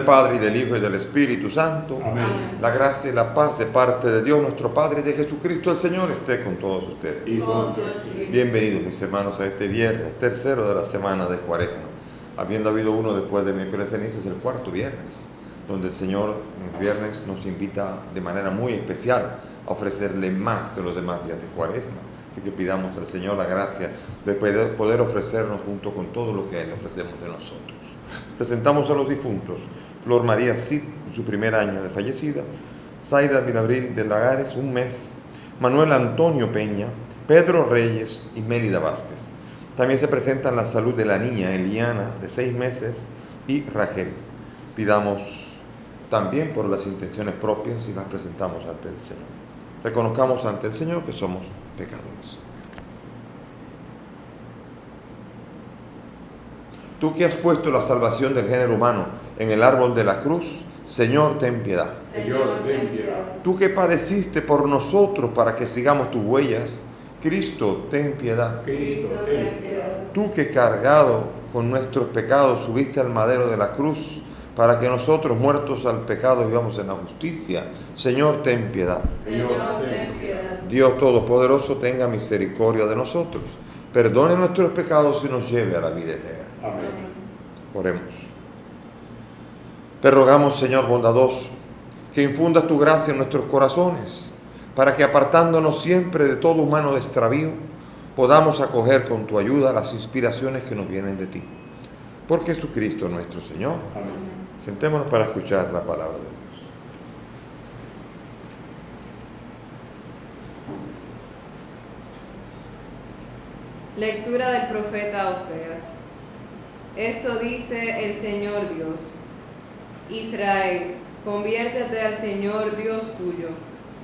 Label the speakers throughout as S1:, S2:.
S1: del Padre, y del Hijo, y del Espíritu Santo.
S2: Amén.
S1: La gracia y la paz de parte de Dios nuestro Padre y de Jesucristo el Señor esté con todos ustedes.
S2: Y con tu espíritu.
S1: Bienvenidos mis hermanos a este viernes tercero de la semana de Cuaresma. Habiendo habido uno después de miércoles ceniza, es el cuarto viernes, donde el Señor en el viernes nos invita de manera muy especial a ofrecerle más que los demás días de Cuaresma. Así que pidamos al Señor la gracia de poder ofrecernos junto con todo lo que Él ofrecemos de nosotros. Presentamos a los difuntos: Flor María Cid, en su primer año de fallecida; Zaida Vilabrín de Lagares, un mes; Manuel Antonio Peña; Pedro Reyes y Mérida Vázquez. También se presentan la salud de la niña Eliana, de 6 meses, y Raquel. Pidamos también por las intenciones propias y las presentamos ante el Señor. Reconozcamos ante el Señor que somos pecadores. Tú que has puesto la salvación del género humano en el árbol de la cruz, Señor, ten piedad.
S2: Señor, ten piedad.
S1: Tú que padeciste por nosotros para que sigamos tus huellas, Cristo, ten piedad.
S2: Cristo, ten piedad.
S1: Tú que cargado con nuestros pecados subiste al madero de la cruz para que nosotros, muertos al pecado, vivamos en la justicia, Señor, ten piedad.
S2: Señor, ten piedad.
S1: Dios Todopoderoso, tenga misericordia de nosotros, perdone nuestros pecados y nos lleve a la vida eterna.
S2: Amén.
S1: Oremos. Te rogamos, Señor bondadoso, que infundas tu gracia en nuestros corazones, para que, apartándonos siempre de todo humano extravío, podamos acoger con tu ayuda las inspiraciones que nos vienen de ti. Por Jesucristo nuestro Señor.
S2: Amén.
S1: Sentémonos para escuchar la palabra de Dios.
S3: Lectura del profeta Oseas. Esto dice el Señor Dios: Israel, conviértete al Señor Dios tuyo,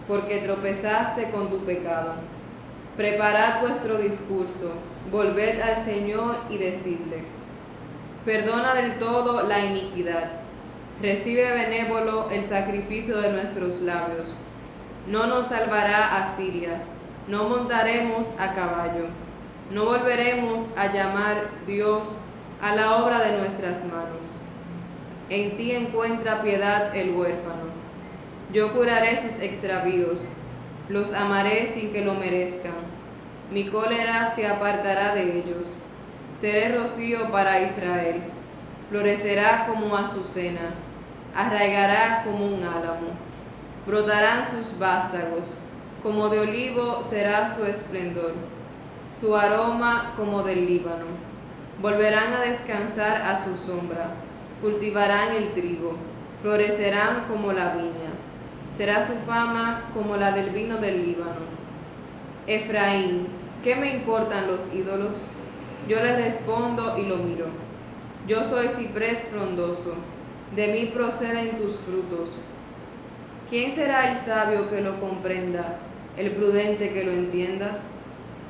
S3: porque tropezaste con tu pecado. Preparad vuestro discurso, volved al Señor y decidle: perdona del todo la iniquidad, recibe benévolo el sacrificio de nuestros labios. No nos salvará Asiria, no montaremos a caballo, no volveremos a llamar Dios a la obra de nuestras manos. En ti encuentra piedad el huérfano. Yo curaré sus extravíos, los amaré sin que lo merezcan. Mi cólera se apartará de ellos. Seré rocío para Israel. Florecerá como azucena, arraigará como un álamo. Brotarán sus vástagos, como de olivo será su esplendor, su aroma como del Líbano. Volverán a descansar a su sombra, cultivarán el trigo, florecerán como la viña. Será su fama como la del vino del Líbano. Efraín, ¿qué me importan los ídolos? Yo le respondo y lo miro. Yo soy ciprés frondoso, de mí proceden tus frutos. ¿Quién será el sabio que lo comprenda, el prudente que lo entienda?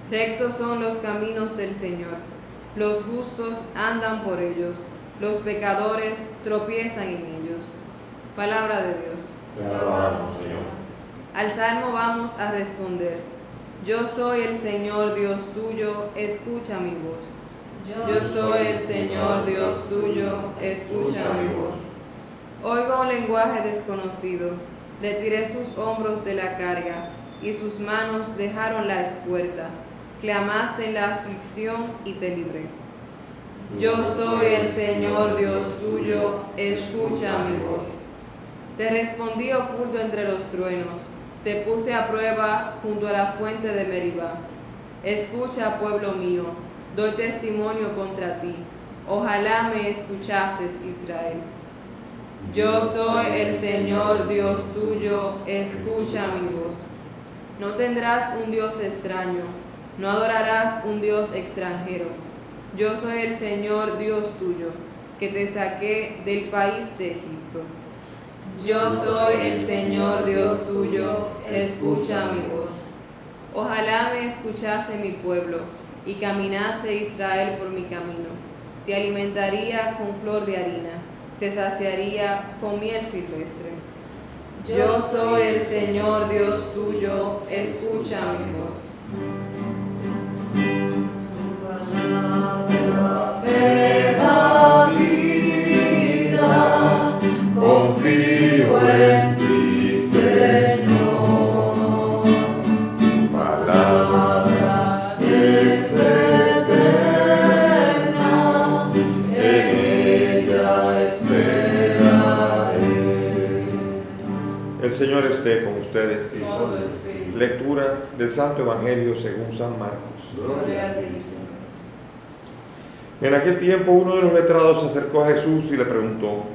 S3: Rectos son los caminos del Señor, los justos andan por ellos, los pecadores tropiezan en ellos. Palabra de Dios.
S2: Te alabamos, Señor.
S3: Al salmo vamos a responder: yo soy el Señor Dios tuyo, escucha mi voz. Yo soy el Señor Dios tuyo, escucha mi voz. Oigo un lenguaje desconocido, retiré sus hombros de la carga, y sus manos dejaron la espuerta. Clamaste en la aflicción y te libré. Yo soy el Señor Dios tuyo, escucha mi voz. Te respondí oculto entre los truenos, te puse a prueba junto a la fuente de Meribá. Escucha, pueblo mío, doy testimonio contra ti, ojalá me escuchases, Israel. Yo soy el Señor Dios tuyo, escucha mi voz. No tendrás un Dios extraño, no adorarás un Dios extranjero. Yo soy el Señor Dios tuyo, que te saqué del país de Egipto. Yo soy el Señor Dios tuyo, escucha mi voz. Ojalá me escuchase mi pueblo, y caminase Israel por mi camino. Te alimentaría con flor de harina, te saciaría con miel silvestre. Yo soy el Señor Dios tuyo, escucha mi voz.
S4: Palabra de la vida,
S1: Señor esté con ustedes.
S2: Con tu espíritu.
S1: Lectura del Santo Evangelio según San Marcos.
S2: Gloria a ti, Señor.
S1: En aquel tiempo uno de los letrados se acercó a Jesús y le preguntó: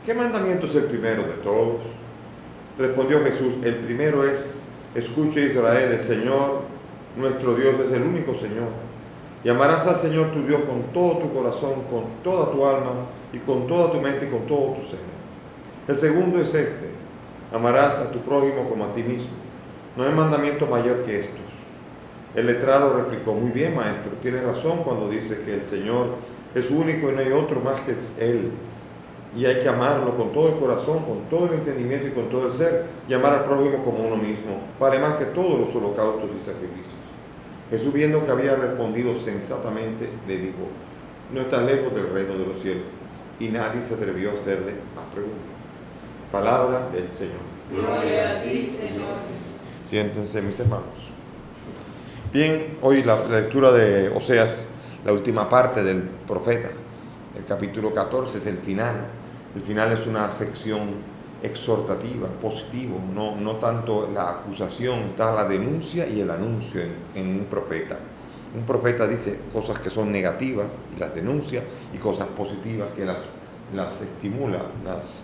S1: ¿qué mandamiento es el primero de todos? Respondió Jesús: el primero es: escucha Israel, el Señor nuestro Dios es el único Señor. Y amarás al Señor tu Dios con todo tu corazón, con toda tu alma y con toda tu mente y con todo tu ser. El segundo es este: amarás a tu prójimo como a ti mismo. No hay mandamiento mayor que estos. El letrado replicó: muy bien, maestro, tienes razón cuando dice que el Señor es único y no hay otro más que Él. Y hay que amarlo con todo el corazón, con todo el entendimiento y con todo el ser, y amar al prójimo como uno mismo. Vale más que todos los holocaustos y sacrificios. Jesús, viendo que había respondido sensatamente, le dijo: no está lejos del reino de los cielos. Y nadie se atrevió a hacerle más preguntas. Palabra del Señor.
S2: Gloria a ti, Señor Jesús.
S1: Siéntense, mis hermanos. Bien, hoy la lectura de Oseas, la última parte del profeta. El capítulo 14 es el final. El final es una sección exhortativa, positivo, no tanto la acusación, está la denuncia y el anuncio en un profeta. Un profeta dice cosas que son negativas y las denuncia, y cosas positivas que las estimula, las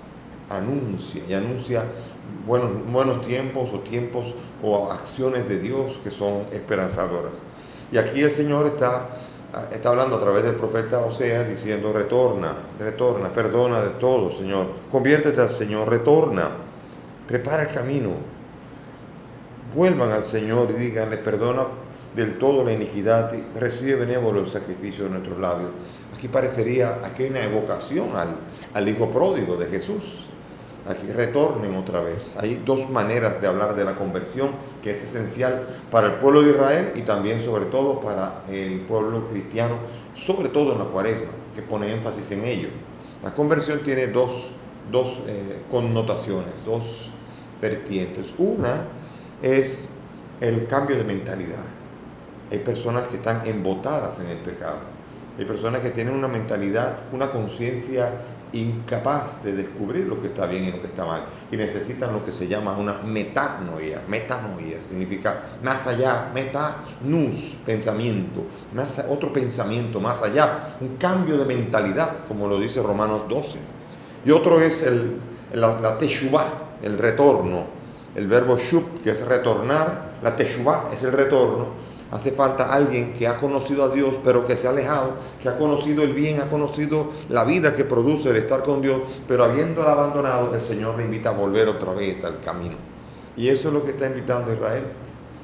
S1: anuncia, y anuncia buenos tiempos o acciones de Dios que son esperanzadoras. Y aquí el Señor está hablando a través del profeta Oseas diciendo: retorna, perdona de todo, Señor, conviértete al Señor, retorna, prepara el camino, vuelvan al Señor y díganle: perdona del todo la iniquidad y recibe benévolo el sacrificio de nuestros labios. Aquí parecería, aquí hay una evocación al hijo pródigo de Jesús. Aquí retornen otra vez. Hay dos maneras de hablar de la conversión que es esencial para el pueblo de Israel y también sobre todo para el pueblo cristiano, sobre todo en la Cuaresma, que pone énfasis en ello. La conversión tiene dos connotaciones, dos vertientes. Una es el cambio de mentalidad. Hay personas que están embotadas en el pecado. Hay personas que tienen una mentalidad, una conciencia incapaz de descubrir lo que está bien y lo que está mal, y necesitan lo que se llama una metanoia. Metanoia significa más allá, metanus, pensamiento, otro pensamiento más allá, un cambio de mentalidad, como lo dice Romanos 12. Y otro es la teshuvah, el retorno, el verbo shub, que es retornar. La teshuvah es el retorno. Hace falta alguien que ha conocido a Dios, pero que se ha alejado, que ha conocido el bien, ha conocido la vida que produce el estar con Dios, pero habiéndola abandonado, el Señor le invita a volver otra vez al camino. Y eso es lo que está invitando a Israel.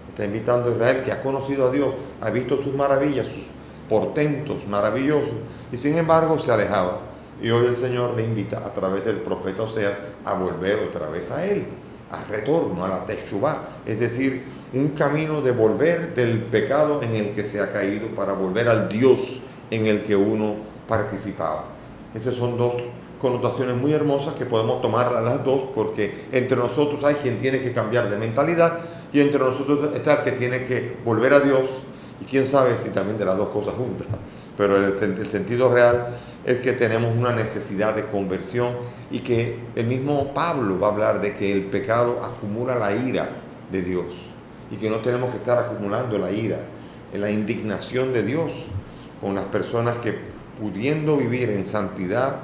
S1: Está invitando a Israel, que ha conocido a Dios, ha visto sus maravillas, sus portentos maravillosos, y sin embargo se ha alejado. Y hoy el Señor le invita a través del profeta Oseas a volver otra vez a Él, al retorno, a la teshuvah, es decir, un camino de volver del pecado en el que se ha caído para volver al Dios en el que uno participaba. Esas son dos connotaciones muy hermosas que podemos tomar las dos, porque entre nosotros hay quien tiene que cambiar de mentalidad y entre nosotros está el que tiene que volver a Dios, y quién sabe si también de las dos cosas juntas. Pero el sentido real es que tenemos una necesidad de conversión, y que el mismo Pablo va a hablar de que el pecado acumula la ira de Dios, y que no tenemos que estar acumulando la ira, la indignación de Dios con las personas que, pudiendo vivir en santidad,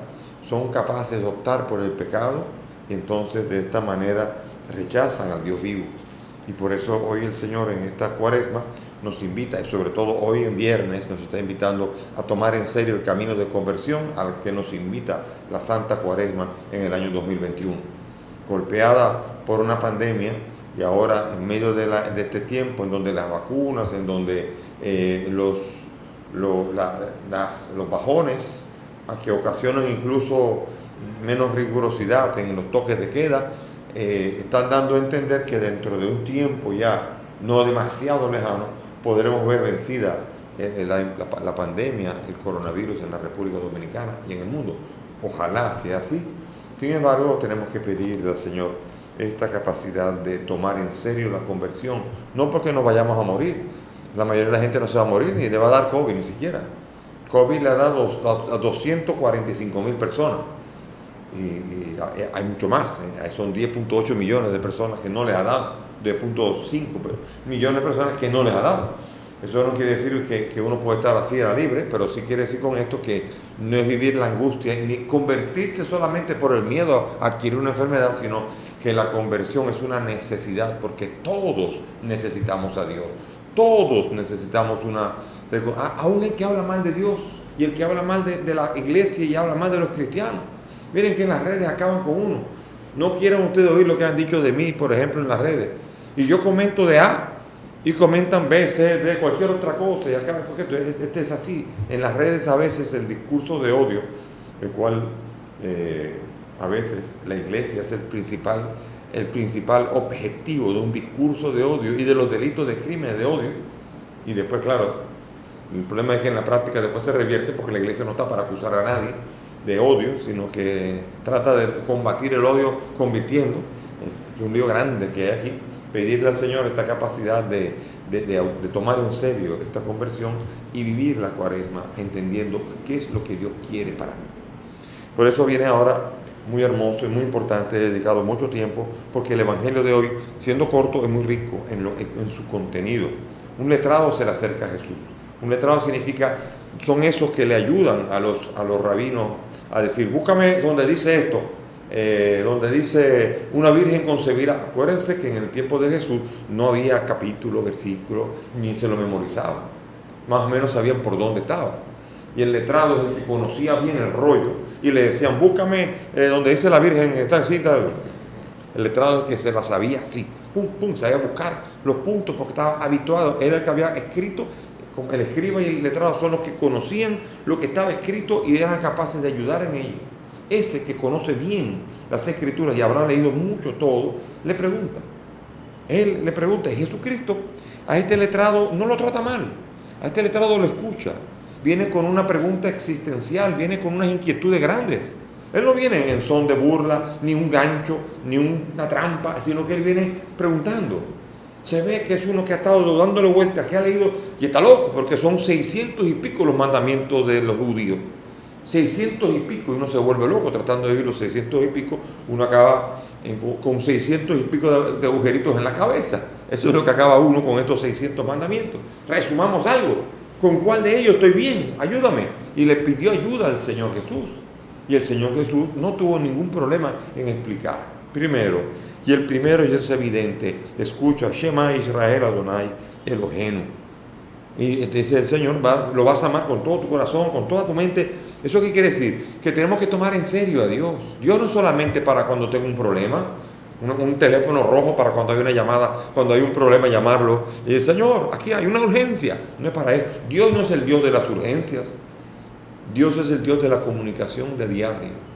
S1: son capaces de optar por el pecado, y entonces de esta manera rechazan al Dios vivo. Y por eso hoy el Señor en esta Cuaresma nos invita, y sobre todo hoy en viernes nos está invitando a tomar en serio el camino de conversión al que nos invita la Santa Cuaresma en el año 2021. Golpeada por una pandemia, y ahora en medio de este tiempo en donde las vacunas, en donde los bajones que ocasionan incluso menos rigurosidad en los toques de queda, están dando a entender que dentro de un tiempo ya no demasiado lejano podremos ver vencida la pandemia, el coronavirus en la República Dominicana y en el mundo. Ojalá sea así. Sin embargo, tenemos que pedirle al Señor esta capacidad de tomar en serio la conversión, no porque nos vayamos a morir. La mayoría de la gente no se va a morir, ni le va a dar COVID, ni siquiera. COVID le ha dado a 245,000 personas. y hay mucho más, son 10.8 millones de personas que no les ha dado, 10.5 millones de personas que no les ha dado. Eso no quiere decir que uno puede estar así a la libre, pero sí quiere decir con esto que no es vivir la angustia ni convertirse solamente por el miedo a adquirir una enfermedad, sino que la conversión es una necesidad, porque todos necesitamos a Dios, todos necesitamos aún el que habla mal de Dios y el que habla mal de la iglesia y habla mal de los cristianos. Miren que en las redes acaban con uno. No quieran ustedes oír lo que han dicho de mí, por ejemplo, en las redes. Y yo comento de A y comentan B, C, D, cualquier otra cosa. Y acá, porque este es así. En las redes a veces el discurso de odio, el cual a veces la iglesia es el principal objetivo de un discurso de odio y de los delitos de crímenes de odio. Y después, claro, el problema es que en la práctica después se revierte porque la iglesia no está para acusar a nadie de odio, sino que trata de combatir el odio convirtiendo. Es un lío grande que hay aquí. Pedirle al Señor esta capacidad de tomar en serio esta conversión y vivir la cuaresma entendiendo qué es lo que Dios quiere para mí. Por eso viene ahora muy hermoso y muy importante, he dedicado mucho tiempo, porque el Evangelio de hoy, siendo corto, es muy rico en su contenido. Un letrado se le acerca a Jesús. Un letrado significa, son esos que le ayudan a los rabinos a decir, búscame donde dice esto, donde dice una virgen concebirá. Acuérdense que en el tiempo de Jesús no había capítulo, versículo, ni se lo memorizaban. Más o menos sabían por dónde estaba. Y el letrado es el que conocía bien el rollo. Y le decían, búscame donde dice la virgen está escrita. El letrado es el que se la sabía así. Pum, pum, sabía buscar los puntos porque estaba habituado. Era el que había escrito. El escriba y el letrado son los que conocían lo que estaba escrito y eran capaces de ayudar en ello. Ese que conoce bien las escrituras y habrá leído mucho todo, le pregunta. Él le pregunta, y Jesucristo a este letrado no lo trata mal, a este letrado lo escucha, viene con una pregunta existencial, viene con unas inquietudes grandes. Él no viene en son de burla, ni un gancho, ni una trampa, sino que él viene preguntando. Se ve que es uno que ha estado dándole vueltas, que ha leído, y está loco, porque son 600 y pico los mandamientos de los judíos. 600 y pico, y uno se vuelve loco tratando de vivir los 600 y pico, uno acaba con 600 y pico de agujeritos en la cabeza. Eso es lo que acaba uno con estos 600 mandamientos. Resumamos algo, ¿con cuál de ellos estoy bien? Ayúdame. Y le pidió ayuda al Señor Jesús. Y el Señor Jesús no tuvo ningún problema en explicar. Primero, y el primero es evidente, escucha, Shema Israel Adonai Eloheinu. Y dice el Señor, lo vas a amar con todo tu corazón, con toda tu mente. ¿Eso qué quiere decir? Que tenemos que tomar en serio a Dios. Dios no solamente para cuando tengo un problema, un teléfono rojo para cuando hay una llamada, cuando hay un problema llamarlo. Y el Señor, aquí hay una urgencia. No es para Él. Dios no es el Dios de las urgencias. Dios es el Dios de la comunicación de diario.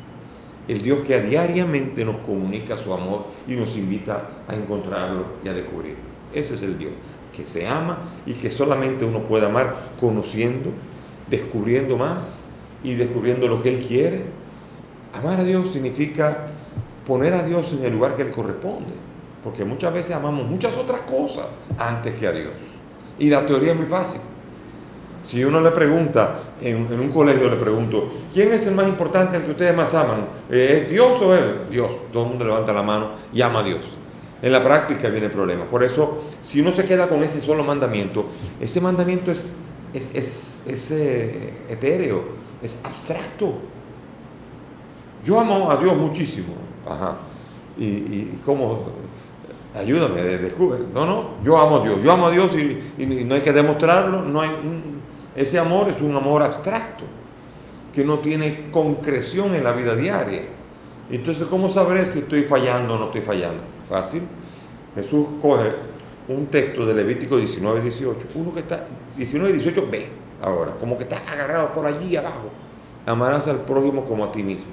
S1: El Dios que diariamente nos comunica su amor y nos invita a encontrarlo y a descubrirlo. Ese es el Dios que se ama y que solamente uno puede amar conociendo, descubriendo más y descubriendo lo que Él quiere. Amar a Dios significa poner a Dios en el lugar que le corresponde, porque muchas veces amamos muchas otras cosas antes que a Dios. Y la teoría es muy fácil. Si uno le pregunta, en un colegio le pregunto, ¿quién es el más importante, el que ustedes más aman? ¿Es Dios o él? Dios. Todo el mundo levanta la mano y ama a Dios. En la práctica viene el problema. Por eso, si uno se queda con ese solo mandamiento, ese mandamiento es etéreo, es abstracto. Yo amo a Dios muchísimo. Ajá. ¿Y cómo? Ayúdame, descubre. No, yo amo a Dios y no hay que demostrarlo. Ese amor es un amor abstracto, que no tiene concreción en la vida diaria. Entonces, ¿cómo sabré si estoy fallando o no estoy fallando? Fácil. Jesús coge un texto de Levítico 19:18, uno que está, 19:18b, ahora, como que está agarrado por allí abajo. Amarás al prójimo como a ti mismo.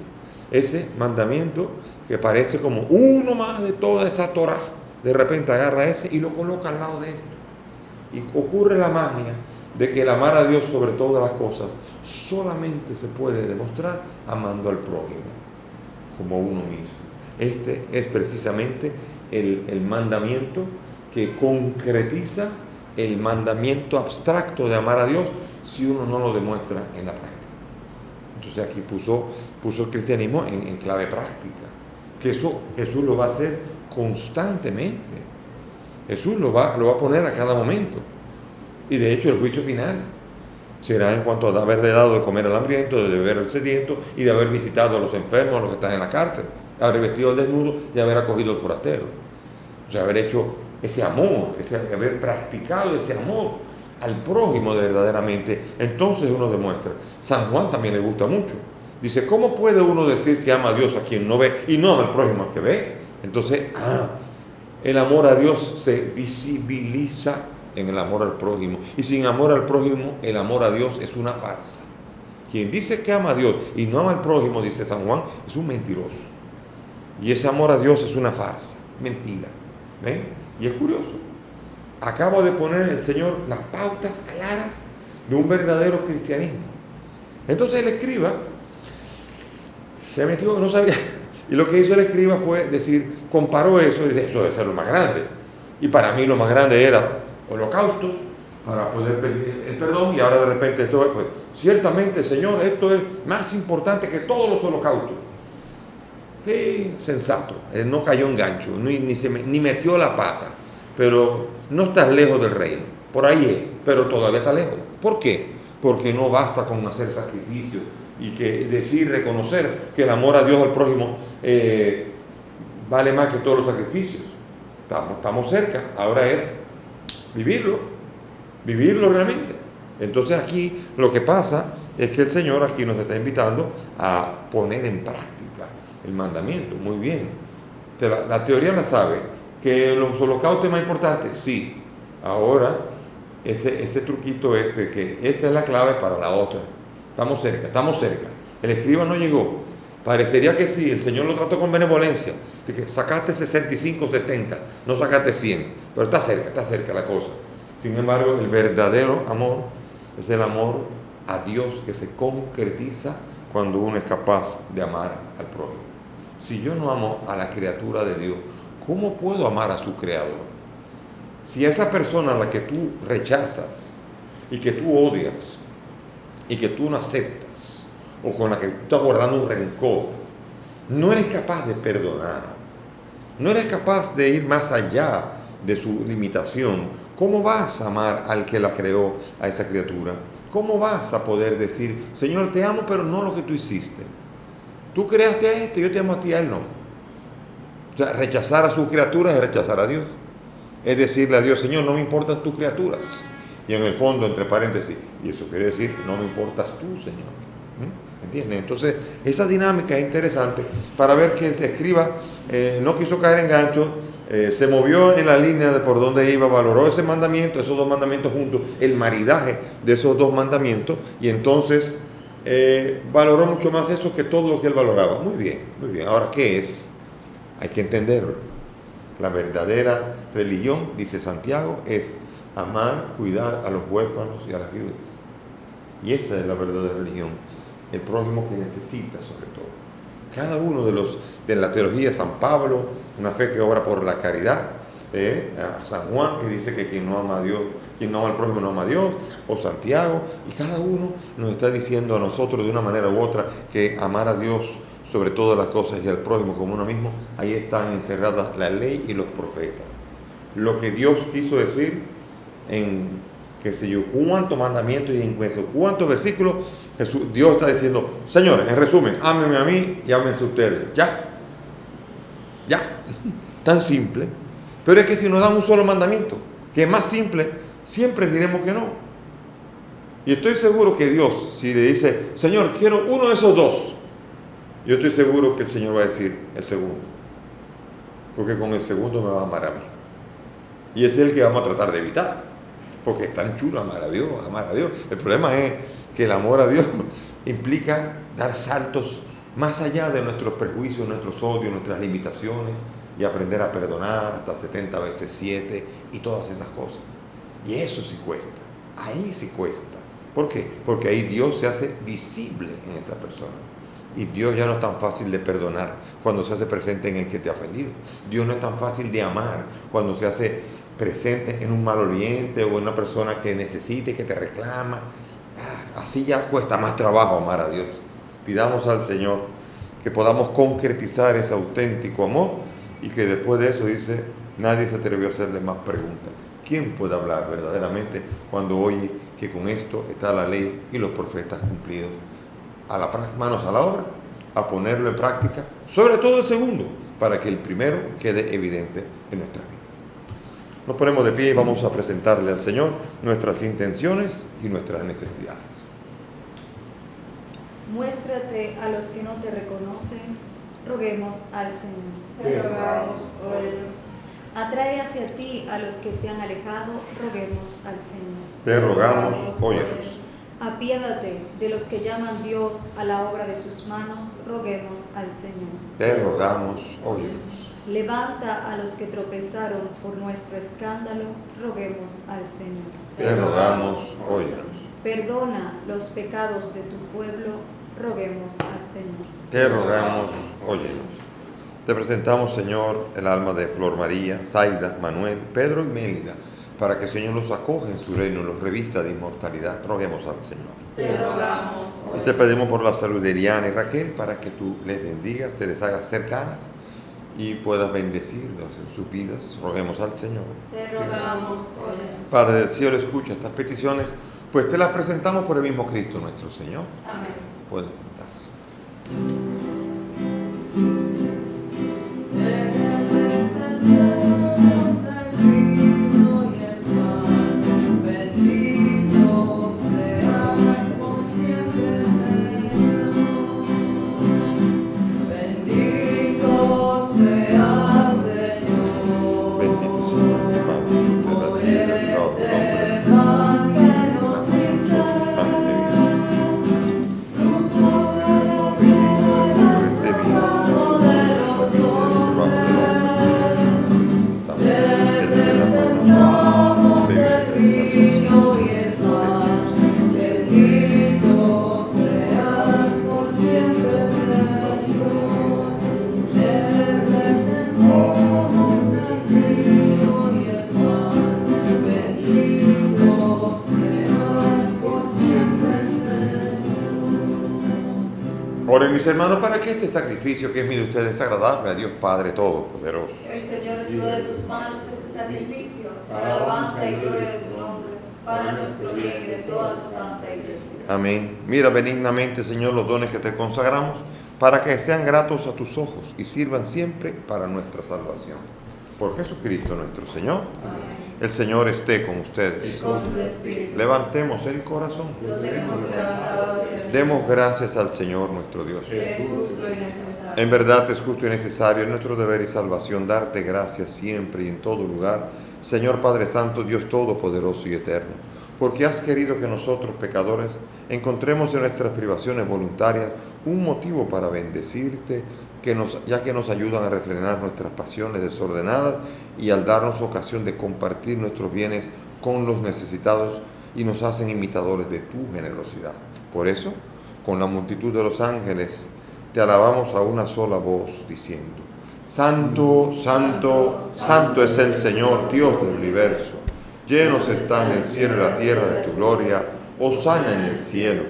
S1: Ese mandamiento que parece como uno más de toda esa Torah, de repente agarra ese y lo coloca al lado de este. Y ocurre la magia de que el amar a Dios sobre todas las cosas solamente se puede demostrar amando al prójimo como uno mismo. Este es precisamente el mandamiento que concretiza el mandamiento abstracto de amar a Dios si uno no lo demuestra en la práctica. Entonces aquí puso el cristianismo en clave práctica, que eso Jesús lo va a hacer constantemente. Jesús lo va a poner a cada momento. Y de hecho el juicio final será en cuanto a haberle dado de comer al hambriento, de beber al sediento y de haber visitado a los enfermos, a los que están en la cárcel, de haber vestido al desnudo y de haber acogido al forastero. O sea, haber hecho ese amor, haber practicado ese amor al prójimo verdaderamente. Entonces uno demuestra. San Juan también le gusta mucho. Dice, ¿cómo puede uno decir que ama a Dios a quien no ve y no ama al prójimo al que ve? Entonces, el amor a Dios se visibiliza en el amor al prójimo. Y sin amor al prójimo, el amor a Dios es una farsa. Quien dice que ama a Dios y no ama al prójimo, dice San Juan, es un mentiroso. Y ese amor a Dios es una farsa, mentira. ¿Ven? Y es curioso. Acabo de poner el Señor las pautas claras de un verdadero cristianismo. Entonces el escriba se metió, no sabía. Y lo que hizo el escriba fue decir, comparó eso y dice, eso debe ser lo más grande. Y para mí lo más grande era holocaustos para poder pedir el perdón, y ahora de repente esto es, pues, ciertamente, Señor, esto es más importante que todos los holocaustos. Sí, sensato, él no cayó en gancho, ni metió la pata, pero no estás lejos del reino, por ahí es, pero todavía está lejos. ¿Por qué? Porque no basta con hacer sacrificios y que decir, reconocer que el amor a Dios al prójimo vale más que todos los sacrificios. Estamos cerca, ahora es vivirlo realmente. Entonces aquí lo que pasa es que el Señor aquí nos está invitando a poner en práctica el mandamiento. Muy bien, la teoría la sabe, que los holocaustos es más importante, sí. Ahora ese truquito es que esa es la clave para la otra. Estamos cerca. El escriba no llegó. Parecería que sí, el Señor lo trató con benevolencia, de que sacaste 65, 70, no sacaste 100, pero está cerca la cosa. Sin embargo, el verdadero amor es el amor a Dios que se concretiza cuando uno es capaz de amar al prójimo. Si yo no amo a la criatura de Dios, ¿cómo puedo amar a su creador? Si a esa persona a la que tú rechazas y que tú odias y que tú no aceptas, o con la que tú estás guardando un rencor, no eres capaz de perdonar, no eres capaz de ir más allá de su limitación, ¿cómo vas a amar al que la creó, a esa criatura? ¿Cómo vas a poder decir, Señor, te amo, pero no lo que tú hiciste? Tú creaste a esto, yo te amo a ti, a él no. O sea, rechazar a sus criaturas es rechazar a Dios. Es decirle a Dios, Señor, no me importan tus criaturas. Y en el fondo, entre paréntesis, y eso quiere decir, no me importas tú, Señor. ¿Entiendes? Entonces, esa dinámica es interesante para ver que el escriba no quiso caer en gancho, se movió en la línea de por donde iba, valoró ese mandamiento, esos dos mandamientos juntos, el maridaje de esos dos mandamientos, y entonces valoró mucho más eso que todo lo que él valoraba. Muy bien, muy bien. Ahora, ¿qué es? Hay que entenderlo. La verdadera religión, dice Santiago, es amar, cuidar a los huérfanos y a las viudas. Y esa es la verdadera religión. El prójimo que necesita, sobre todo. Cada uno de la teología de San Pablo, una fe que obra por la caridad, a San Juan, que dice que quien no ama a Dios, quien no ama al prójimo no ama a Dios, o Santiago, y cada uno nos está diciendo a nosotros de una manera u otra que amar a Dios sobre todas las cosas y al prójimo como uno mismo, ahí están encerradas la ley y los profetas. Lo que Dios quiso decir en, qué sé yo, cuántos mandamientos y en cuántos versículos, Dios está diciendo, señores, en resumen, ámenme a mí y ámense ustedes. Ya. Tan simple. Pero es que si nos dan un solo mandamiento, que es más simple, siempre diremos que no. Y estoy seguro que Dios, si le dice, Señor, quiero uno de esos dos, yo estoy seguro que el Señor va a decir el segundo. Porque con el segundo me va a amar a mí. Y ese es el que vamos a tratar de evitar. Porque es tan chulo amar a Dios. El problema es que el amor a Dios implica dar saltos más allá de nuestros prejuicios, nuestros odios, nuestras limitaciones, y aprender a perdonar hasta 70 veces 7 y todas esas cosas. Y eso sí cuesta. Ahí sí cuesta. ¿Por qué? Porque ahí Dios se hace visible en esa persona. Y Dios ya no es tan fácil de perdonar cuando se hace presente en el que te ha ofendido. Dios no es tan fácil de amar cuando se hace presente en un maloliente o en una persona que necesite, que te reclama. Así ya cuesta más trabajo amar a Dios. Pidamos al Señor que podamos concretizar ese auténtico amor y que después de eso, dice, nadie se atrevió a hacerle más preguntas. ¿Quién puede hablar verdaderamente cuando oye que con esto está la ley y los profetas cumplidos? Manos a la obra, a ponerlo en práctica, sobre todo el segundo, para que el primero quede evidente en nuestras vidas. Nos ponemos de pie y vamos a presentarle al Señor nuestras intenciones y nuestras necesidades.
S4: Muéstrate a los que no te reconocen, roguemos al Señor.
S2: Te rogamos, óyenos.
S4: Atrae hacia ti a los que se han alejado, roguemos al Señor.
S1: Te rogamos, óyenos.
S4: Apiádate de los que llaman Dios a la obra de sus manos, roguemos al Señor.
S1: Te rogamos, óyenos.
S4: Levanta a los que tropezaron por nuestro escándalo, roguemos al Señor.
S1: Te rogamos, óyenos.
S4: Perdona los pecados de tu pueblo, roguemos al Señor.
S1: Te rogamos, óyenos. Te presentamos, Señor, el alma de Flor María, Zaida, Manuel, Pedro y Mélida, para que el Señor los acoja en su reino y los revista de inmortalidad. Roguemos al Señor.
S2: Te rogamos,
S1: Y te pedimos por la salud de Eliana y Raquel, para que tú les bendigas, te les hagas cercanas y puedas bendecirlos en sus vidas. Roguemos al Señor.
S2: te rogamos, óyenos.
S1: Padre del cielo, escucha estas peticiones, pues te las presentamos por el mismo Cristo nuestro Señor.
S2: Amén.
S1: Pueden sentarse.
S2: Te presentamos el vino y el pan, bendito seas por siempre, Señor. Bendito seas, Señor.
S1: Bendito Señor, Padre, de la tierra,
S2: Por
S1: y
S2: este pan que nos diste, fruto de la vida y del pecado de los hombres. Te presentamos el vino y el pan, bendito seas por siempre, Señor. Te presentamos el vino y el pan, bendito seas por siempre, Señor.
S1: Oren, mis hermanos, para que este sacrificio que es mi de ustedes es agradable a Dios Padre Todopoderoso.
S4: El Señor reciba de tus manos este sacrificio para alabanza y gloria de su nombre, para nuestro bien y de toda su santa iglesia.
S1: Amén. Mira benignamente, Señor, los dones que te consagramos, para que sean gratos a tus ojos y sirvan siempre para nuestra salvación. Por Jesucristo nuestro Señor.
S2: Amén.
S1: El Señor esté con ustedes.
S2: Con tu espíritu.
S1: Levantemos el corazón.
S2: Lo tenemos levantado hacia el Señor.
S1: Demos gracias al Señor nuestro Dios.
S2: Es justo y necesario.
S1: En verdad es justo y necesario, es nuestro deber y salvación, darte gracias siempre y en todo lugar, Señor Padre Santo, Dios Todopoderoso y Eterno, porque has querido que nosotros, pecadores, encontremos en nuestras privaciones voluntarias un motivo para bendecirte, ya que nos ayudan a refrenar nuestras pasiones desordenadas y al darnos ocasión de compartir nuestros bienes con los necesitados y nos hacen imitadores de tu generosidad. Por eso, con la multitud de los ángeles, te alabamos a una sola voz, diciendo: Santo, Santo, Santo es el Señor, Dios del universo. Llenos están el cielo y la tierra de tu gloria. Hosana en el cielo.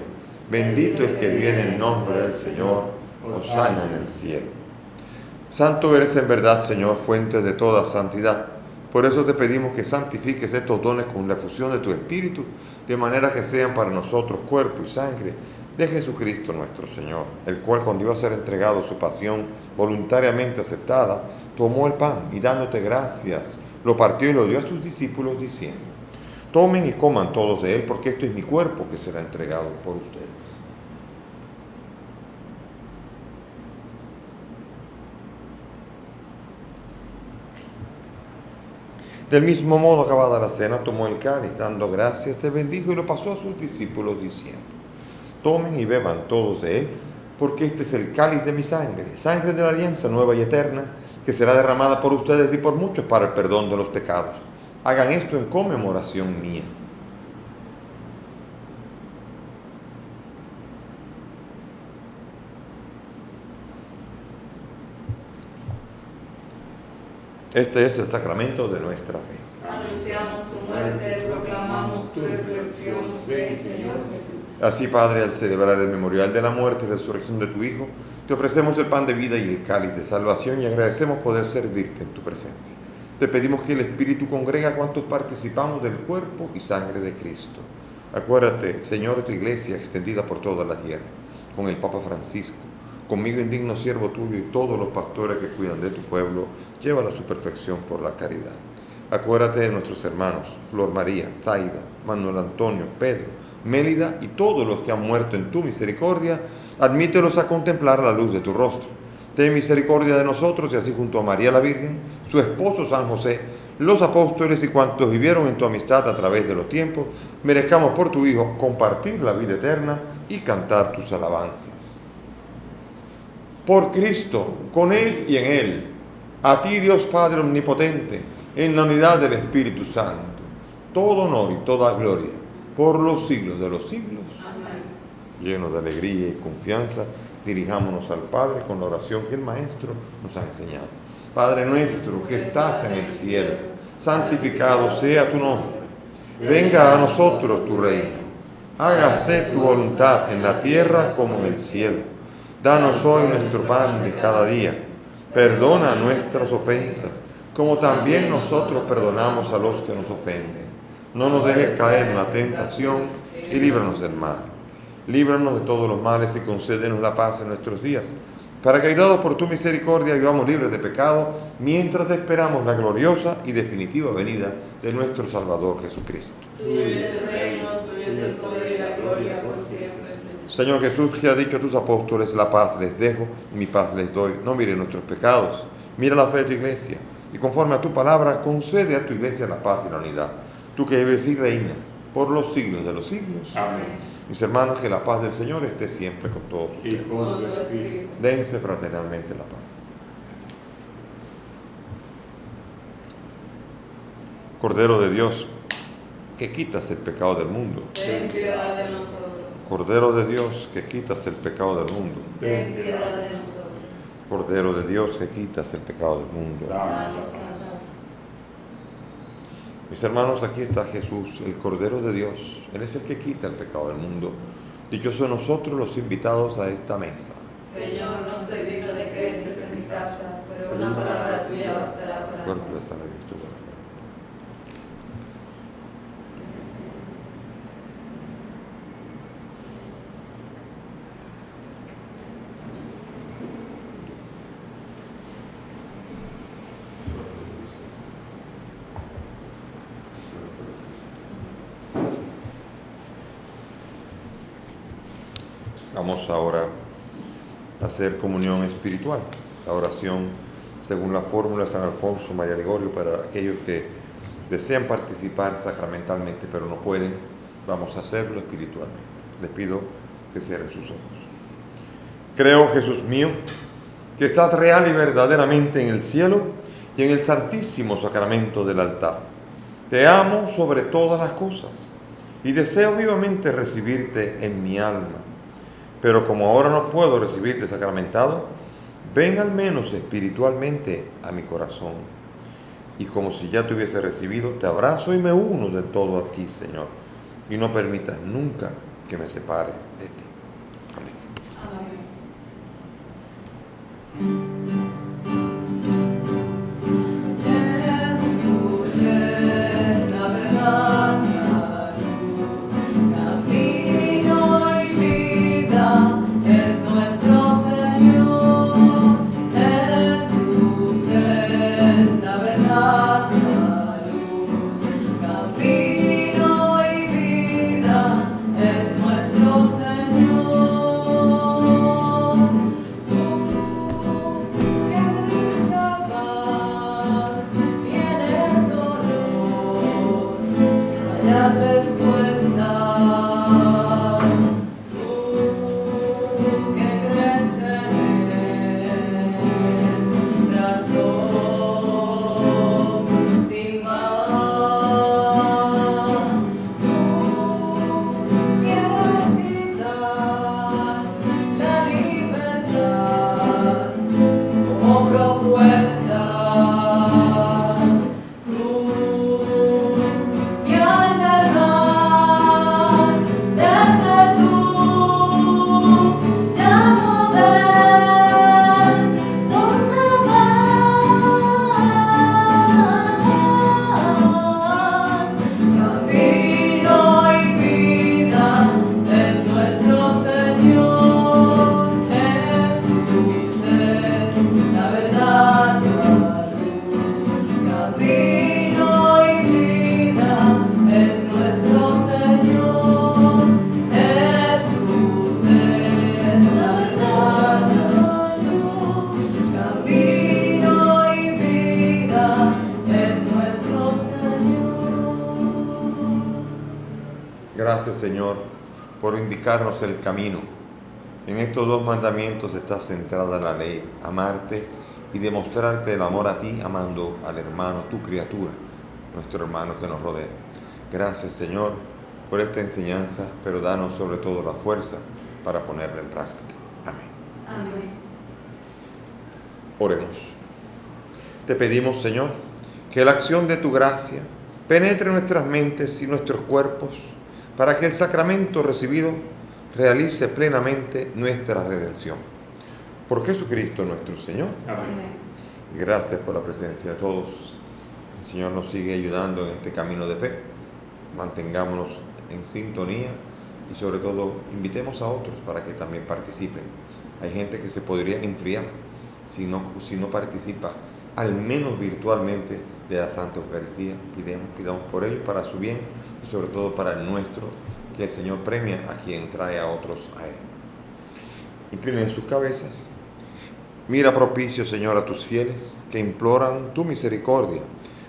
S1: Bendito el que viene en nombre del Señor. Hosana en el cielo. Santo eres en verdad, Señor, fuente de toda santidad. Por eso te pedimos que santifiques estos dones con la efusión de tu Espíritu, de manera que sean para nosotros cuerpo y sangre de Jesucristo nuestro Señor, el cual, cuando iba a ser entregado su pasión voluntariamente aceptada, tomó el pan y, dándote gracias, lo partió y lo dio a sus discípulos, diciendo: Tomen y coman todos de él, porque esto es mi cuerpo que será entregado por ustedes. Del mismo modo, acabada la cena, tomó el cáliz, dando gracias, te bendijo y lo pasó a sus discípulos, diciendo: Tomen y beban todos de él, porque este es el cáliz de mi sangre, sangre de la alianza nueva y eterna, que será derramada por ustedes y por muchos para el perdón de los pecados. Hagan esto en conmemoración mía. Este es el sacramento de nuestra fe.
S2: Anunciamos tu muerte, proclamamos tu resurrección. Ven, Señor Jesús.
S1: Así, Padre, al celebrar el memorial de la muerte y resurrección de tu Hijo, te ofrecemos el pan de vida y el cáliz de salvación y agradecemos poder servirte en tu presencia. Te pedimos que el Espíritu congrega a cuantos participamos del cuerpo y sangre de Cristo. Acuérdate, Señor, de tu iglesia extendida por toda la tierra, con el Papa Francisco, conmigo indigno siervo tuyo y todos los pastores que cuidan de tu pueblo, llévala a su perfección por la caridad. Acuérdate de nuestros hermanos, Flor María, Zaida, Manuel Antonio, Pedro, Mélida y todos los que han muerto en tu misericordia, admítelos a contemplar la luz de tu rostro. Ten misericordia de nosotros y así junto a María la Virgen, su esposo San José, los apóstoles y cuantos vivieron en tu amistad a través de los tiempos, merezcamos por tu Hijo compartir la vida eterna y cantar tus alabanzas. Por Cristo, con Él y en Él, a ti Dios Padre Omnipotente, en la unidad del Espíritu Santo, todo honor y toda gloria, por los siglos de los siglos.
S4: Amén.
S1: Llenos de alegría y confianza, dirijámonos al Padre con la oración que el Maestro nos ha enseñado. Padre nuestro que estás en el cielo, santificado sea tu nombre. Venga a nosotros tu reino. Hágase tu voluntad en la tierra como en el cielo. Danos hoy nuestro pan de cada día. Perdona nuestras ofensas, como también nosotros perdonamos a los que nos ofenden. No nos dejes caer en la tentación y líbranos del mal. Líbranos de todos los males y concédenos la paz en nuestros días, para que, ayudados por tu misericordia, vivamos libres de pecado, mientras esperamos la gloriosa y definitiva venida de nuestro Salvador Jesucristo.
S2: Tuyo es el reino, tuyo es el poder y la gloria por siempre, Señor.
S1: Señor Jesús, que has dicho a tus apóstoles, la paz les dejo, mi paz les doy. No mire nuestros pecados, mira la fe de tu iglesia, y conforme a tu palabra, concede a tu iglesia la paz y la unidad. Tú que vives y reinas por los siglos de los siglos.
S2: Amén.
S1: Mis hermanos, que la paz del Señor esté siempre con todos
S2: Y
S1: ustedes.
S2: con tu espíritu.
S1: Dense fraternalmente la paz. Cordero de Dios, que quitas el pecado del mundo.
S3: Ten piedad de nosotros.
S1: Cordero de Dios, que quitas el pecado del mundo.
S3: Ten piedad de nosotros.
S1: Cordero de Dios, que quitas el pecado del mundo.
S3: Danos la paz.
S1: Mis hermanos, aquí está Jesús, el Cordero de Dios. Él es el que quita el pecado del mundo. Dichosos nosotros los invitados a esta mesa.
S4: Señor, no soy digno de que entres en mi casa, pero una palabra tuya bastará para
S1: Cuerpo
S4: salvar.
S1: de San Cristo. Vamos ahora a hacer comunión espiritual, la oración según la fórmula de San Alfonso María Gregorio para aquellos que desean participar sacramentalmente pero no pueden. Vamos a hacerlo espiritualmente. Les pido que cierren sus ojos. Creo, Jesús mío, que estás real y verdaderamente en el cielo y en el santísimo sacramento del altar. Te amo sobre todas las cosas y deseo vivamente recibirte en mi alma. Pero como ahora no puedo recibirte sacramentado, ven al menos espiritualmente a mi corazón. Y como si ya te hubiese recibido, te abrazo y me uno del todo a ti, Señor. Y no permitas nunca que me separe de ti. Amén.
S4: Jesús es la verdad, la luz, camino y vida, es nuestro Señor. Jesús es la verdad, la luz, camino y vida, es nuestro Señor.
S1: Gracias, Señor, por indicarnos el camino. En estos 2 mandamientos está centrada la ley: amarte y demostrarte el amor a ti, amando al hermano, tu criatura, nuestro hermano que nos rodea. Gracias, Señor, por esta enseñanza, pero danos sobre todo la fuerza para ponerla en práctica. Amén.
S4: Amén.
S1: Oremos. Te pedimos, Señor, que la acción de tu gracia penetre nuestras mentes y nuestros cuerpos para que el sacramento recibido realice plenamente nuestra redención. Por Jesucristo nuestro Señor.
S4: Amén.
S1: Gracias por la presencia de todos. El Señor nos sigue ayudando en este camino de fe. Mantengámonos en sintonía y sobre todo invitemos a otros para que también participen. Hay gente que se podría enfriar si no participa, al menos virtualmente, de la Santa Eucaristía. Pidamos por ellos para su bien y sobre todo para el nuestro, que el Señor premia a quien trae a otros a Él. Inclinen sus cabezas. Mira propicio, Señor, a tus fieles que imploran tu misericordia,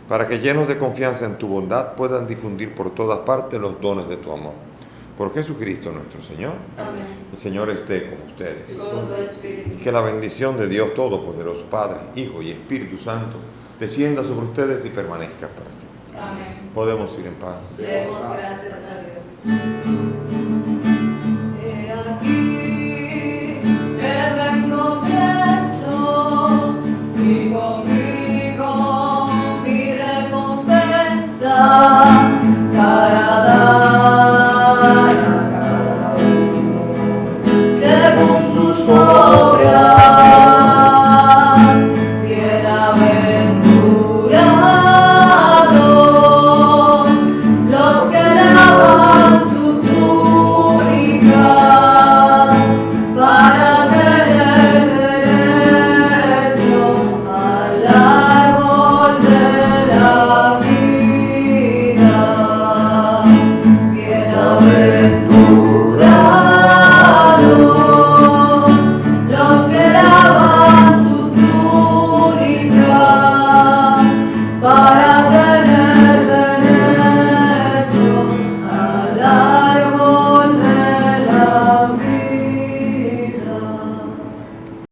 S1: para que llenos de confianza en tu bondad puedan difundir por todas partes los dones de tu amor. Por Jesucristo nuestro Señor.
S4: Amén.
S1: El Señor esté con ustedes.
S4: Con tu espíritu.
S1: Y que la bendición de Dios Todopoderoso, Padre, Hijo y Espíritu Santo, descienda sobre ustedes y permanezca para siempre.
S4: Amén.
S1: Podemos ir en paz.
S4: Demos gracias a Dios. He aquí que vengo presto y conmigo mi recompensa.